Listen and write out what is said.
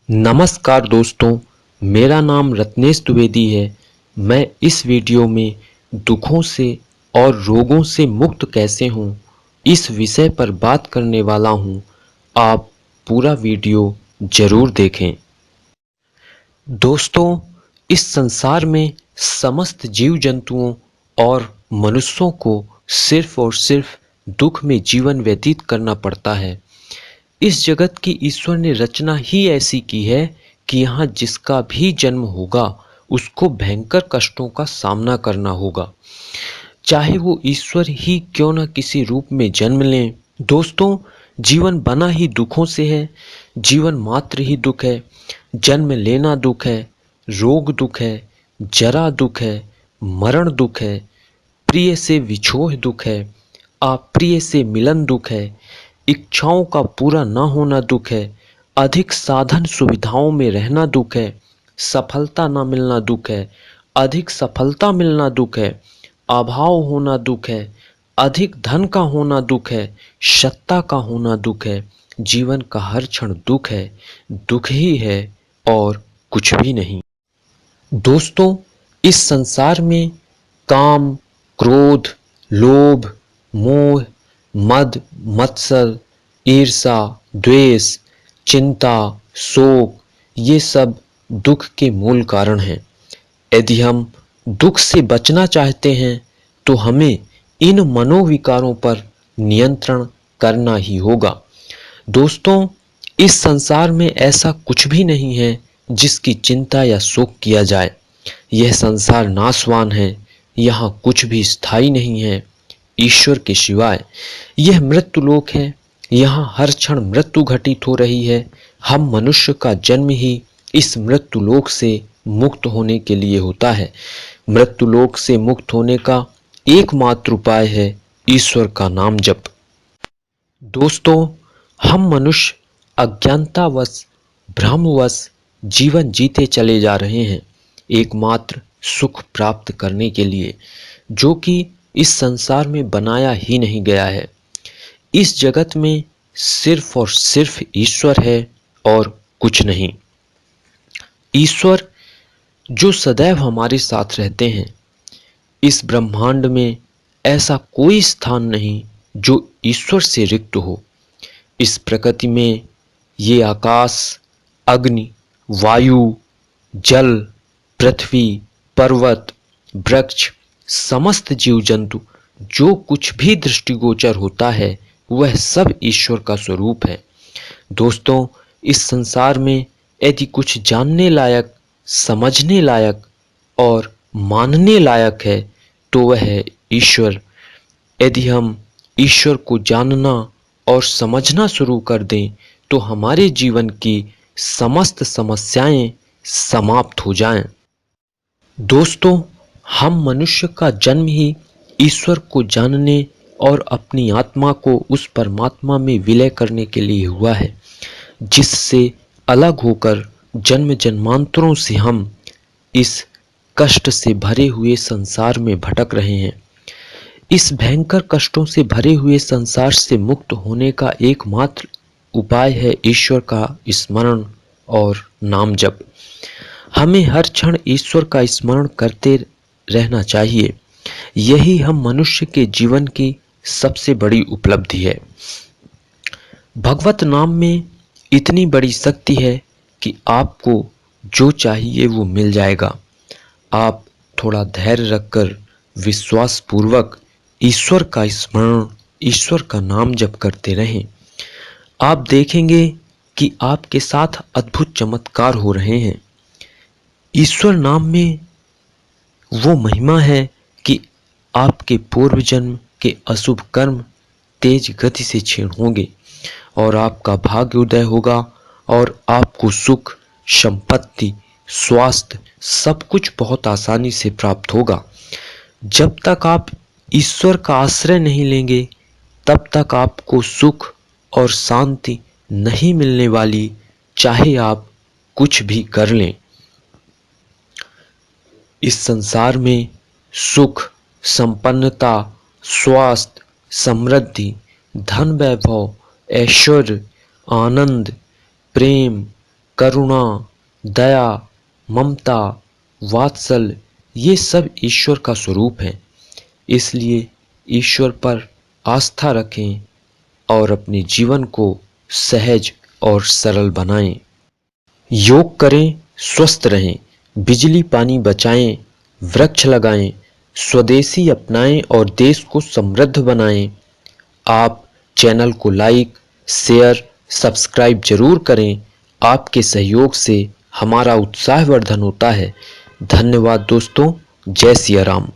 नमस्कार दोस्तों, मेरा नाम रत्नेश द्विवेदी है। मैं इस वीडियो में दुखों से और रोगों से मुक्त कैसे हूँ, इस विषय पर बात करने वाला हूँ। आप पूरा वीडियो जरूर देखें। दोस्तों, इस संसार में समस्त जीव जंतुओं और मनुष्यों को सिर्फ और सिर्फ दुख में जीवन व्यतीत करना पड़ता है। इस जगत की ईश्वर ने रचना ही ऐसी की है कि यहाँ जिसका भी जन्म होगा उसको भयंकर कष्टों का सामना करना होगा, चाहे वो ईश्वर ही क्यों न किसी रूप में जन्म लें। दोस्तों, जीवन बना ही दुखों से है। जीवन मात्र ही दुख है। जन्म लेना दुख है, रोग दुख है, जरा दुख है, मरण दुख है, प्रिय से विछोह दुख है, अप्रिय से मिलन दुख है, इच्छाओं का पूरा न होना दुख है, अधिक साधन सुविधाओं में रहना दुख है, सफलता न मिलना दुख है, अधिक सफलता मिलना दुख है, अभाव होना दुख है, अधिक धन का होना दुख है, सत्ता का होना दुख है। जीवन का हर क्षण दुख है, दुख ही है और कुछ भी नहीं। दोस्तों, इस संसार में काम, क्रोध, लोभ, मोह, मद, मत्सर, ईर्षा, द्वेष, चिंता, शोक, ये सब दुख के मूल कारण हैं। यदि हम दुख से बचना चाहते हैं तो हमें इन मनोविकारों पर नियंत्रण करना ही होगा। दोस्तों, इस संसार में ऐसा कुछ भी नहीं है जिसकी चिंता या शोक किया जाए। यह संसार नाशवान है, यहाँ कुछ भी स्थायी नहीं है ईश्वर के सिवाय। यह मृत्युलोक है, यहाँ हर क्षण मृत्यु घटित हो रही है। हम मनुष्य का जन्म ही इस मृत्युलोक से मुक्त होने के लिए होता है। मृत्युलोक से मुक्त होने का एकमात्र उपाय है ईश्वर का नाम जप। दोस्तों, हम मनुष्य अज्ञानतावश, भ्रमवश जीवन जीते चले जा रहे हैं, एकमात्र सुख प्राप्त करने के लिए, जो कि इस संसार में बनाया ही नहीं गया है। इस जगत में सिर्फ और सिर्फ ईश्वर है और कुछ नहीं। ईश्वर जो सदैव हमारे साथ रहते हैं। इस ब्रह्मांड में ऐसा कोई स्थान नहीं जो ईश्वर से रिक्त हो। इस प्रकृति में ये आकाश, अग्नि, वायु, जल, पृथ्वी, पर्वत, वृक्ष, समस्त जीव जंतु, जो कुछ भी दृष्टिगोचर होता है वह सब ईश्वर का स्वरूप है। दोस्तों, इस संसार में यदि कुछ जानने लायक, समझने लायक और मानने लायक है तो वह है ईश्वर। यदि हम ईश्वर को जानना और समझना शुरू कर दें तो हमारे जीवन की समस्त समस्याएं समाप्त हो जाएं। दोस्तों, हम मनुष्य का जन्म ही ईश्वर को जानने और अपनी आत्मा को उस परमात्मा में विलय करने के लिए हुआ है, जिससे अलग होकर जन्म जन्मांतरों से हम इस कष्ट से भरे हुए संसार में भटक रहे हैं। इस भयंकर कष्टों से भरे हुए संसार से मुक्त होने का एकमात्र उपाय है ईश्वर का स्मरण और नाम जप। हमें हर क्षण ईश्वर का स्मरण करते रहना चाहिए। यही हम मनुष्य के जीवन की सबसे बड़ी उपलब्धि है। भगवत नाम में इतनी बड़ी शक्ति है कि आपको जो चाहिए वो मिल जाएगा। आप थोड़ा धैर्य रखकर विश्वास पूर्वक ईश्वर का स्मरण, ईश्वर का नाम जप करते रहें। आप देखेंगे कि आपके साथ अद्भुत चमत्कार हो रहे हैं। ईश्वर नाम में वो महिमा है कि आपके पूर्व जन्म के अशुभ कर्म तेज गति से क्षीण होंगे और आपका भाग्य उदय होगा और आपको सुख, संपत्ति, स्वास्थ्य सब कुछ बहुत आसानी से प्राप्त होगा। जब तक आप ईश्वर का आश्रय नहीं लेंगे तब तक आपको सुख और शांति नहीं मिलने वाली, चाहे आप कुछ भी कर लें। इस संसार में सुख, संपन्नता, स्वास्थ्य, समृद्धि, धन, वैभव, ऐश्वर्य, आनंद, प्रेम, करुणा, दया, ममता, वात्सल्य ये सब ईश्वर का स्वरूप है। इसलिए ईश्वर पर आस्था रखें और अपने जीवन को सहज और सरल बनाएं। योग करें, स्वस्थ रहें, बिजली पानी बचाएं, वृक्ष लगाएं, स्वदेशी अपनाएं और देश को समृद्ध बनाएं। आप चैनल को लाइक, शेयर, सब्सक्राइब जरूर करें। आपके सहयोग से हमारा उत्साहवर्धन होता है। धन्यवाद दोस्तों। जय सिया राम।